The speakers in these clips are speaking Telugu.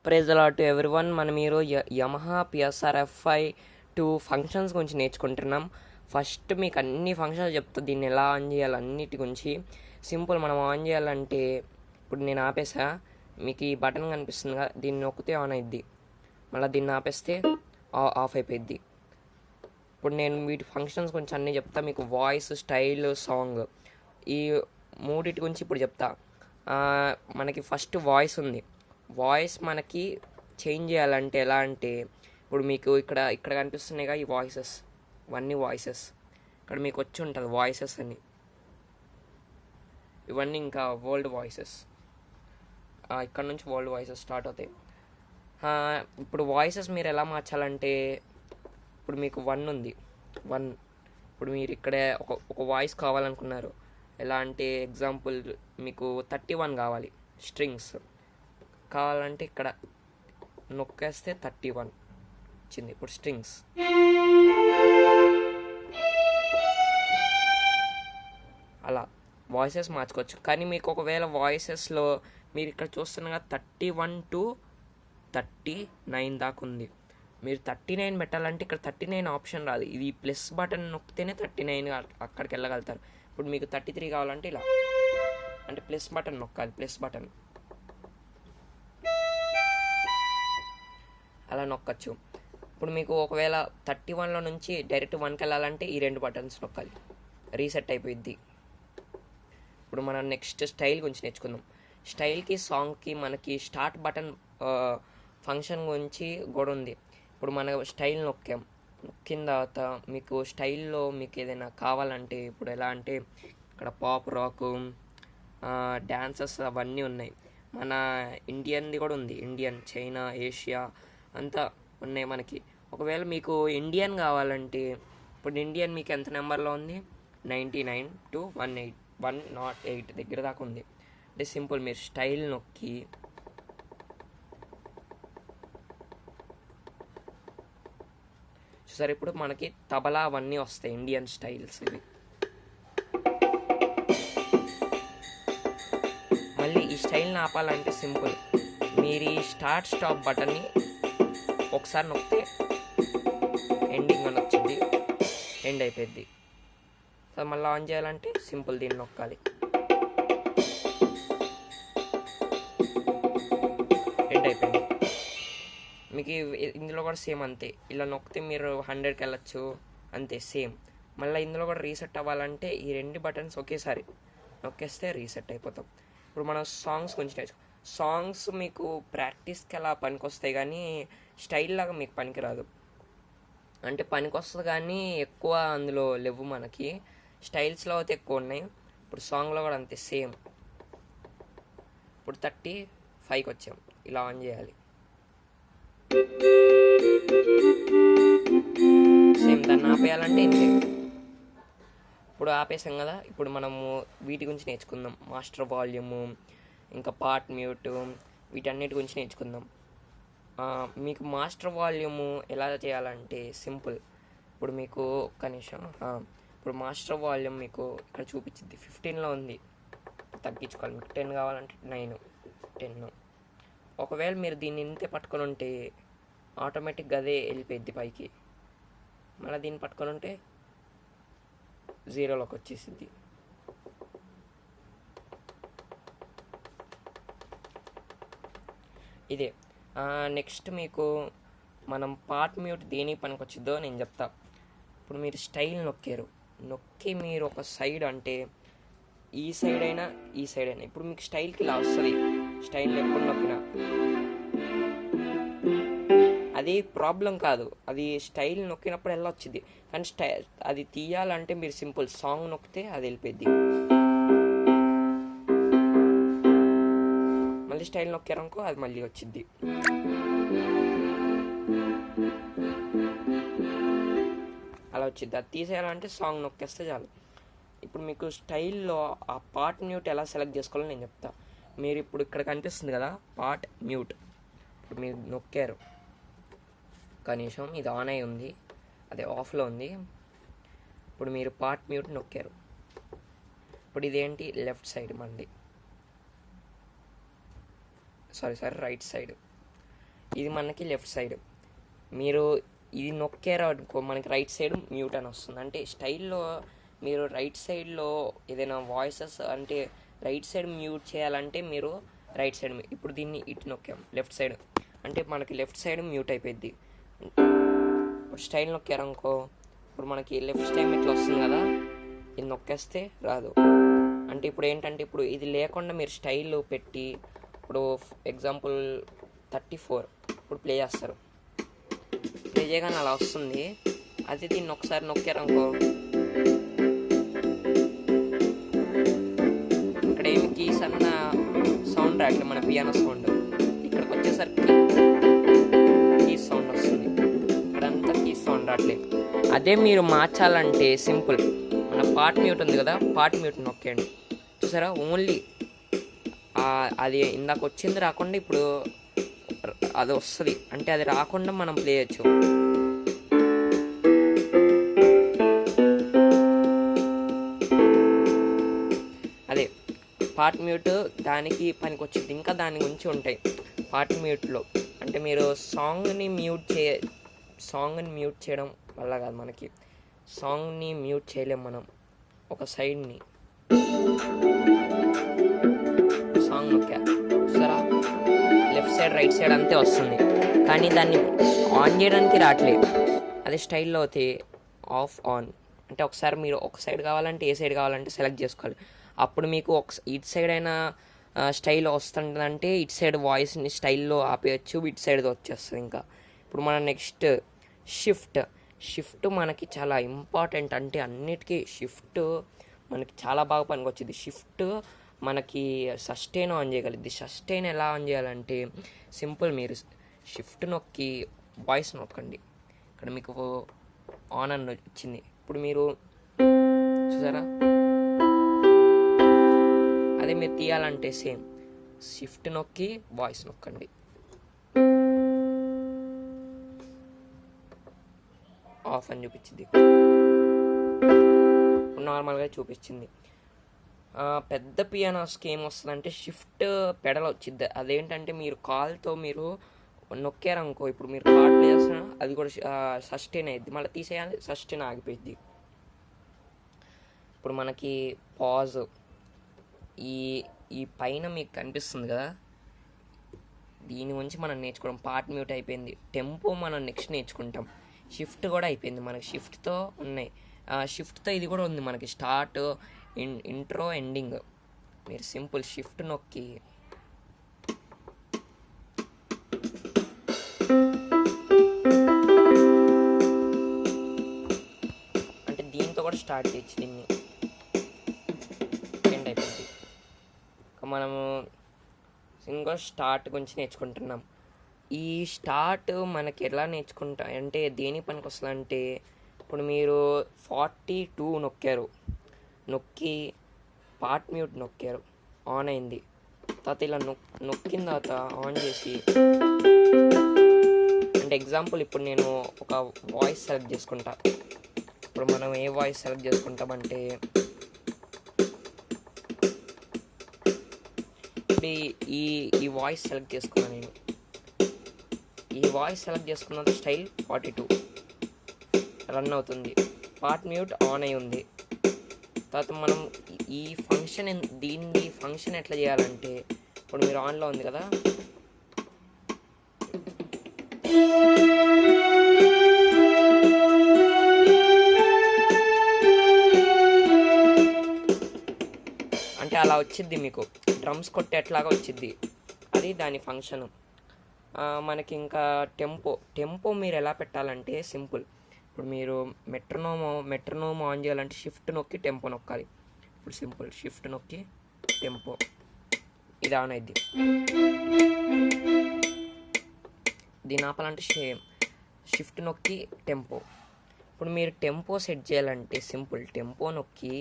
Praise the lord to everyone. మనం ఈరోజు యమహా PSR-F5 ఫంక్షన్స్ గురించి నేర్చుకుంటున్నాం. ఫస్ట్ మీకు అన్ని ఫంక్షన్స్ చెప్తా, దీన్ని ఎలా ఆన్ చేయాలి అన్నిటి గురించి. సింపుల్, మనం ఆన్ చేయాలంటే ఇప్పుడు నేను ఆపేసా, మీకు ఈ బటన్ కనిపిస్తుందిగా, దీన్ని నొక్కితే ఆన్ అయిద్ది, మళ్ళీ దీన్ని ఆపేస్తే ఆఫ్ అయిపోయిద్ది. ఇప్పుడు నేను వీటి ఫంక్షన్స్ గురించి అన్నీ చెప్తా మీకు. వాయిస్, స్టైల్, సాంగ్, ఈ మూడిటి గురించి ఇప్పుడు చెప్తా. మనకి ఫస్ట్ వాయిస్ ఉంది. వాయిస్ మనకి చేంజ్ చేయాలంటే ఎలా అంటే, ఇప్పుడు మీకు ఇక్కడ కనిపిస్తున్నాయిగా ఈ వాయిసెస్, ఇవన్నీ వాయిసెస్. ఇక్కడ మీకు వచ్చి ఉంటుంది వాయిసెస్ అని, ఇవన్నీ ఇంకా వరల్డ్ వాయిసెస్. ఇక్కడ నుంచి వరల్డ్ వాయిసెస్ స్టార్ట్ అవుతాయి. ఇప్పుడు వాయిసెస్ మీరు ఎలా మార్చాలంటే, ఇప్పుడు మీకు 1 ఉంది, 1. ఇప్పుడు మీరు ఇక్కడే ఒక వాయిస్ కావాలనుకున్నారు. ఎలా అంటే ఎగ్జాంపుల్ మీకు 31 కావాలి, స్ట్రింగ్స్ కావాలంటే ఇక్కడ నొక్కేస్తే 31 వచ్చింది. ఇప్పుడు స్ట్రింగ్స్. అలా వాయిసెస్ మార్చుకోవచ్చు. కానీ మీకు ఒకవేళ వాయిసెస్లో మీరు ఇక్కడ చూస్తున్నగా 31 to 39 దాకా ఉంది. మీరు 39 పెట్టాలంటే ఇక్కడ 39 ఆప్షన్ రాదు, ఇది ప్లస్ బటన్ నొక్కితేనే 39 అక్కడికి వెళ్ళగలుగుతారు. ఇప్పుడు మీకు 33 కావాలంటే ఇలా, అంటే ప్లస్ బటన్ నొక్కాలి, ప్లస్ బటన్ అలా నొక్కచ్చు. ఇప్పుడు మీకు ఒకవేళ 31లో నుంచి డైరెక్ట్ 1కి వెళ్ళాలంటే ఈ 2 బటన్స్ నొక్కాలి, రీసెట్ అయిపోయిద్ది. ఇప్పుడు మనం నెక్స్ట్ స్టైల్ గురించి నేర్చుకుందాం. స్టైల్కి, సాంగ్కి మనకి స్టార్ట్ బటన్ ఫంక్షన్ గురించి కూడా ఉంది. ఇప్పుడు మన స్టైల్ నొక్కిన తర్వాత మీకు స్టైల్లో మీకు ఏదైనా కావాలంటే, ఇప్పుడు ఎలా అంటే ఇక్కడ పాప్, రాక్, డ్యాన్సెస్ అవన్నీ ఉన్నాయి. మన ఇండియన్ది కూడా ఉంది, ఇండియన్, చైనా, ఏషియా అంతా ఉన్నాయి మనకి. ఒకవేళ మీకు ఇండియన్ కావాలంటే, ఇప్పుడు ఇండియన్ మీకు ఎంత నెంబర్లో ఉంది, 99 to 108 దగ్గర దాకా ఉంది. అంటే సింపుల్, మీరు స్టైల్ నొక్కి చూసారు, ఇప్పుడు మనకి తబలా అవన్నీ వస్తాయి, ఇండియన్ స్టైల్స్ ఇవి. మళ్ళీ ఈ స్టైల్ని ఆపాలంటే సింపుల్, మీరు ఈ స్టార్ట్ స్టాప్ బటన్ని ఒకసారి నొక్కితే ఎండింగ్ అని వచ్చింది, ఎండ్ అయిపోద్ది. సో మళ్ళీ ఆన్ చేయాలంటే సింపుల్, దీన్ని నొక్కాలి, ఎండ్ అయిపోయింది. మీకు ఇందులో కూడా సేమ్ అంతే, ఇలా నొక్కితే మీరు 100కి వెళ్ళచ్చు, అంతే సేమ్. మళ్ళీ ఇందులో కూడా రీసెట్ అవ్వాలంటే ఈ 2 బటన్స్ ఒకేసారి నొక్కేస్తే రీసెట్ అయిపోతాం. ఇప్పుడు మనం సాంగ్స్ గురించి నేర్చుకో. సాంగ్స్ మీకు ప్రాక్టీస్కి అలా పనికొస్తాయి, కానీ స్టైల్ లాగా మీకు పనికిరాదు. అంటే పనికొస్తుంది కానీ ఎక్కువ అందులో లేవు మనకి. స్టైల్స్లో అయితే ఎక్కువ ఉన్నాయి, ఇప్పుడు సాంగ్లో కూడా అంతే సేమ్. ఇప్పుడు 35కి వచ్చాం, ఇలా ఆన్ చేయాలి, సేమ్. దాన్ని ఆపేయాలంటే ఇంతే. ఇప్పుడు ఆపేసాం కదా, ఇప్పుడు మనము వీటి గురించి నేర్చుకుందాం. మాస్టర్ వాల్యూము, ఇంకా పార్ట్ మ్యూట్, వీటన్నిటి గురించి నేర్చుకుందాం. మీకు మాస్టర్ వాల్యూము ఎలా చేయాలంటే సింపుల్. ఇప్పుడు మీకు ఒక్క నిమిషం, ఇప్పుడు మాస్టర్ వాల్యూమ్ మీకు ఇక్కడ చూపించింది 15లో ఉంది, తగ్గించుకోవాలి. మీకు 10 కావాలంటే 9, 10. ఒకవేళ మీరు దీన్ని ఇంతే పట్టుకొని ఉంటే ఆటోమేటిక్గా అదే వెళ్ళిపోయింది పైకి. మళ్ళీ దీన్ని పట్టుకొని ఉంటే 0లోకి వచ్చేసింది. ఇదే. నెక్స్ట్ మీకు మనం పార్ట్ మ్యూట్ దేనికి పనికి వచ్చిద్దో నేను చెప్తా. ఇప్పుడు మీరు స్టైల్ నొక్కి మీరు ఒక సైడ్, అంటే ఈ సైడ్ అయినా ఈ సైడ్ అయినా, ఇప్పుడు మీకు స్టైల్కి ఇలా వస్తుంది, స్టైల్ ఎప్పుడు నొక్కినా అది ప్రాబ్లం కాదు, అది స్టైల్ నొక్కినప్పుడు ఎలా వచ్చింది. కానీ అది తీయాలంటే మీరు సింపుల్ సాంగ్ నొక్కితే అది వెళ్ళిపోద్ది. మళ్ళీ స్టైల్ నొక్కారనుకో అది మళ్ళీ వచ్చిద్ది. అలా వచ్చింది. అది తీసేయాలంటే సాంగ్ నొక్కేస్తే చాలు. ఇప్పుడు మీకు స్టైల్లో ఆ పార్ట్ మ్యూట్ ఎలా సెలెక్ట్ చేసుకోవాలో నేను చెప్తా. మీరు ఇప్పుడు ఇక్కడ కనిపిస్తుంది కదా పార్ట్ మ్యూట్, ఇప్పుడు మీరు నొక్కారు, కనీసం ఇది ఆన్ అయి ఉంది, అదే ఆఫ్లో ఉంది. ఇప్పుడు మీరు పార్ట్ మ్యూట్ నొక్కారు, ఇప్పుడు ఇదేంటి, లెఫ్ట్ సైడ్ మంది, సారీ రైట్ సైడ్. ఇది మనకి లెఫ్ట్ సైడ్. మీరు ఇది నొక్కారో అనుకో మనకి రైట్ సైడ్ మ్యూట్ అని వస్తుంది. అంటే స్టైల్లో మీరు రైట్ సైడ్లో ఏదైనా వాయిసెస్ అంటే రైట్ సైడ్ మ్యూట్ చేయాలంటే మీరు రైట్ సైడ్, ఇప్పుడు దీన్ని ఇటు నొక్కాం లెఫ్ట్ సైడ్ అంటే మనకి లెఫ్ట్ సైడ్ మ్యూట్ అయిపోయింది. ఇప్పుడు స్టైల్ నొక్కారనుకో ఇప్పుడు మనకి లెఫ్ట్ స్టైమ్ ఇట్లా వస్తుంది కదా, ఇది నొక్కేస్తే రాదు. అంటే ఇప్పుడు ఏంటంటే ఇప్పుడు ఇది లేకుండా మీరు స్టైల్ పెట్టి ఇప్పుడు ఎగ్జాంపుల్ 34 ఇప్పుడు ప్లే చేస్తారు, ప్లే చేయగానే అలా వస్తుంది. అదే దీన్ని ఒకసారి నొక్కారనుకో ఇక్కడ ఏమి కీస్ అన్న సౌండ్ రావట్లేదు, మన పియానో సౌండ్. ఇక్కడికి వచ్చేసరికి కీస్ సౌండ్ వస్తుంది, ఇక్కడంతా కీస్ సౌండ్ రావట్లేదు. అదే మీరు మార్చాలంటే సింపుల్, మన పార్ట్ మ్యూట్ ఉంది కదా, పార్ట్ మ్యూట్ నొక్కండి. చూసారా ఓన్లీ అది ఇందాక వచ్చింది రాకుండా ఇప్పుడు అది వస్తుంది. అంటే అది రాకుండా మనం ప్లే చేయొచ్చు. అదే పార్ట్ మ్యూట్ దానికి పనికి వచ్చింది. ఇంకా దాని గురించి ఉంటాయి పార్ట్ మ్యూట్లో. అంటే మీరు సాంగ్ని మ్యూట్ చేయడం వల్ల కాదు, మనకి సాంగ్ని మ్యూట్ చేయలేం మనం. ఒక సైడ్ని సాంగ్ నొక్కా సరే లెఫ్ట్ సైడ్ రైట్ సైడ్ అంతే వస్తుంది, కానీ దాన్ని ఆన్ చేయడానికి రావట్లేదు. అదే స్టైల్లో అయితే ఆఫ్ ఆన్ అంటే ఒకసారి మీరు ఒక సైడ్ కావాలంటే ఏ సైడ్ కావాలంటే సెలెక్ట్ చేసుకోవాలి. అప్పుడు మీకు ఇటు సైడ్ అయినా స్టైల్ వస్తుందంటే ఇటు సైడ్ వాయిస్ని స్టైల్లో ఆపేయచ్చు, ఇటు సైడ్ వచ్చేస్తుంది. ఇంకా ఇప్పుడు మన నెక్స్ట్ షిఫ్ట్ మనకి చాలా ఇంపార్టెంట్. అంటే అన్నిటికీ షిఫ్ట్ మనకి చాలా బాగా పనికొచ్చింది. షిఫ్ట్ మనకి సస్టైన్ ఆన్ చేయగలిగింది. సస్టైన్ ఎలా ఆన్ చేయాలంటే సింపుల్, మీరు షిఫ్ట్ నొక్కి వాయిస్ నొక్కండి, ఇక్కడ మీకు ఆన్ అని వచ్చింది. ఇప్పుడు మీరు చూసారా, అదే మీరు తీయాలంటే సేమ్ షిఫ్ట్ నొక్కి వాయిస్ నొక్కండి, ఆఫ్ అని చూపించింది, నార్మల్గా చూపించింది. పెద్ద పియానోస్కి ఏమొస్తుందంటే షిఫ్ట్ పెడల్ వచ్చింది. అదేంటంటే మీరు కాల్తో మీరు నొక్కారనుకో, ఇప్పుడు మీరు కార్డ్ ప్లే చేస్తున్నా అది కూడా సస్టైన్ అయ్యిద్ది, మళ్ళీ తీసేయాలి సస్టైన్ ఆగిపోయింది. ఇప్పుడు మనకి పాజ్ ఈ పైన మీకు కనిపిస్తుంది కదా, దీని గురించి మనం నేర్చుకోవడం పార్ట్ మ్యూట్ అయిపోయింది. టెంపో మనం నెక్స్ట్ నేర్చుకుంటాం. షిఫ్ట్ కూడా అయిపోయింది మనకి, షిఫ్ట్తో ఉన్నాయి. షిఫ్ట్తో ఇది కూడా ఉంది మనకి, స్టార్ట్ ఇంట్రో ఎండింగ్. మీరు సింపుల్ షిఫ్ట్ నొక్కి అంటే దీంతో కూడా స్టార్ట్ చేయొచ్చు, దీన్ని ఎండ్ అయిపోయింది. మనము సింగిల్ స్టార్ట్ గురించి నేర్చుకుంటున్నాం. ఈ స్టార్ట్ మనకి ఎలా నేర్చుకుంటా అంటే దేని పనికి వస్తుంది అంటే ఇప్పుడు మీరు 42 నొక్కి పార్ట్ మ్యూట్ నొక్కారు, ఆన్ అయింది. తర్వాత ఇలా నొక్కిన తర్వాత ఆన్ చేసి అంటే ఎగ్జాంపుల్ ఇప్పుడు నేను ఒక వాయిస్ సెలెక్ట్ చేసుకుంటా. ఇప్పుడు మనం ఏ వాయిస్ సెలెక్ట్ చేసుకుంటామంటే ఇప్పుడు ఈ వాయిస్ సెలెక్ట్ చేసుకున్నాను నేను. ఈ వాయిస్ సెలెక్ట్ చేసుకున్న స్టైల్ 42 రన్ అవుతుంది, పార్ట్ మ్యూట్ ఆన్ అయి ఉంది. తర్వాత మనం ఈ ఫంక్షన్ ఎట్లా చేయాలంటే ఇప్పుడు మీరు ఆన్లో ఉంది కదా, అంటే అలా వచ్చిద్ది మీకు డ్రమ్స్ కొట్టేట్లాగా వచ్చిద్ది, అది దాని ఫంక్షన్. మనకి ఇంకా టెంపో మీరు ఎలా పెట్టాలంటే సింపుల్, ఇప్పుడు మీరు మెట్రోనోమ్ ఆన్ చేయాలంటే షిఫ్ట్ నొక్కి టెంపో నొక్కాలి. ఇప్పుడు సింపుల్ షిఫ్ట్ నొక్కి టెంపో, ఇది ఆన్ అయింది. దీని ఆపాలంటే షిఫ్ట్ నొక్కి టెంపో. ఇప్పుడు మీరు టెంపో సెట్ చేయాలంటే సింపుల్ టెంపో నొక్కి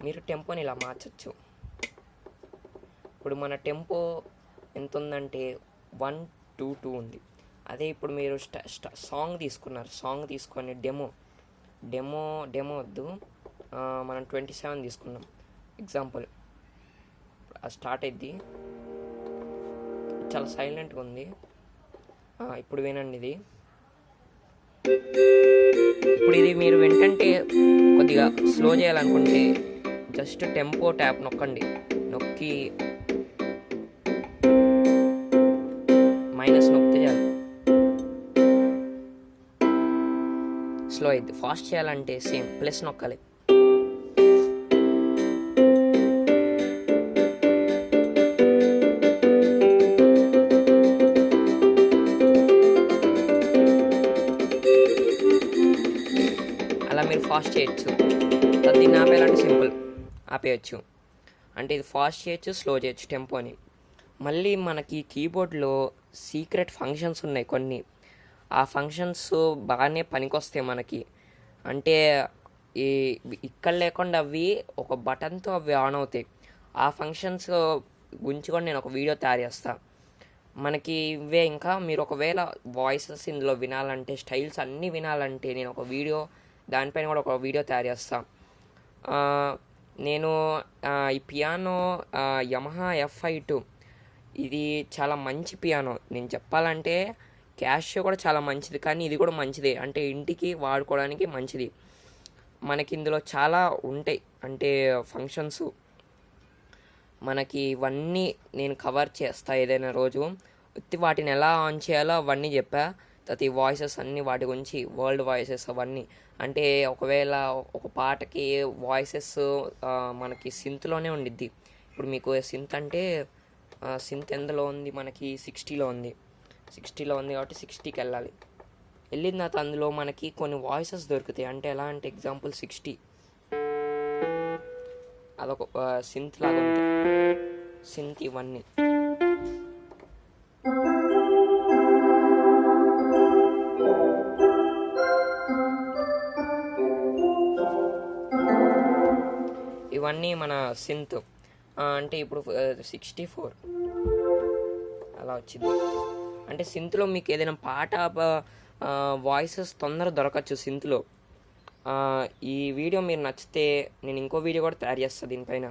మీరు టెంపోని ఇలా మార్చచ్చు. ఇప్పుడు మన టెంపో ఎంత ఉందంటే 122 ఉంది. అదే ఇప్పుడు మీరు సాంగ్ తీసుకొని డెమో వద్దు, మనం 27 తీసుకున్నాం ఎగ్జాంపుల్. అది స్టార్ట్ అయింది, చాలా సైలెంట్గా ఉంది. ఇప్పుడు వినండి ఇది. ఇప్పుడు ఇది మీరు వెంటంటే కొద్దిగా స్లో చేయాలనుకుంటే జస్ట్ టెంపో ట్యాప్ నొక్కండి. నొక్కి మైనస్ నొక్కితే చాలు స్లో అయింది. ఫాస్ట్ చేయాలంటే సేమ్ ప్లస్ నొక్కాలి. అలా మీరు ఫాస్ట్ చేయొచ్చు. దీన్ని ఆపేయాలంటే సింపుల్ ఆపేయచ్చు. అంటే ఇది ఫాస్ట్ చేయొచ్చు, స్లో చేయొచ్చు టెంపోని. మళ్ళీ మనకి కీబోర్డ్లో సీక్రెట్ ఫంక్షన్స్ ఉన్నాయి కొన్ని. ఆ ఫంక్షన్స్ బాగానే పనికొస్తాయి మనకి. అంటే ఈ ఇక్కడ లేకుండా అవి ఒక బటన్తో అవి ఆన్ అవుతాయి. ఆ ఫంక్షన్స్ గురించి కూడా నేను ఒక వీడియో తయారు చేస్తాను. మనకి ఇవే ఇంకా మీరు ఒకవేళ వాయిసెస్ ఇందులో వినాలంటే, స్టైల్స్ అన్నీ వినాలంటే నేను ఒక వీడియో దానిపైన కూడా ఒక వీడియో తయారు చేస్తాను. నేను ఈ పియానో యమహా FI2 ఇది చాలా మంచి పియానో. నేను చెప్పాలంటే క్యాషియో కూడా చాలా మంచిది, కానీ ఇది కూడా మంచిదే. అంటే ఇంటికి వాడుకోవడానికి మంచిది. మనకి ఇందులో చాలా ఉంటాయి, అంటే ఫంక్షన్స్. మనకి ఇవన్నీ నేను కవర్ చేస్తా ఏదైనా రోజు. వాటిని ఎలా ఆన్ చేయాలో అవన్నీ చెప్పా. తర్వాత ఈ వాయిసెస్ అన్నీ వాటి గురించి, వరల్డ్ వాయిసెస్ అవన్నీ. అంటే ఒకవేళ ఒక పాటకి వాయిసెస్ మనకి సింత్లోనే ఉండిద్ది. ఇప్పుడు మీకు సింత్ అంటే సింత్ ఎందులో ఉంది, మనకి 60లో ఉంది. 60లో ఉంది కాబట్టి 60కి వెళ్ళాలి. వెళ్ళిన తర్వాత అందులో మనకి కొన్ని వాయిసెస్ దొరుకుతాయి. అంటే ఎలా అంటే ఎగ్జాంపుల్ 60 అదొక సింత్ లాగా ఉంటుంది. సింత్ ఇవన్నీ ఇవన్నీ మన సింత్. అంటే ఇప్పుడు 64 అలా వచ్చింది. అంటే సింత్లో మీకు ఏదైనా పాట వాయిసెస్ తొందరగా దొరకచ్చు సింత్లో. ఈ వీడియో మీరు నచ్చితే నేను ఇంకో వీడియో కూడా తయారు చేస్తాను దీనిపైన.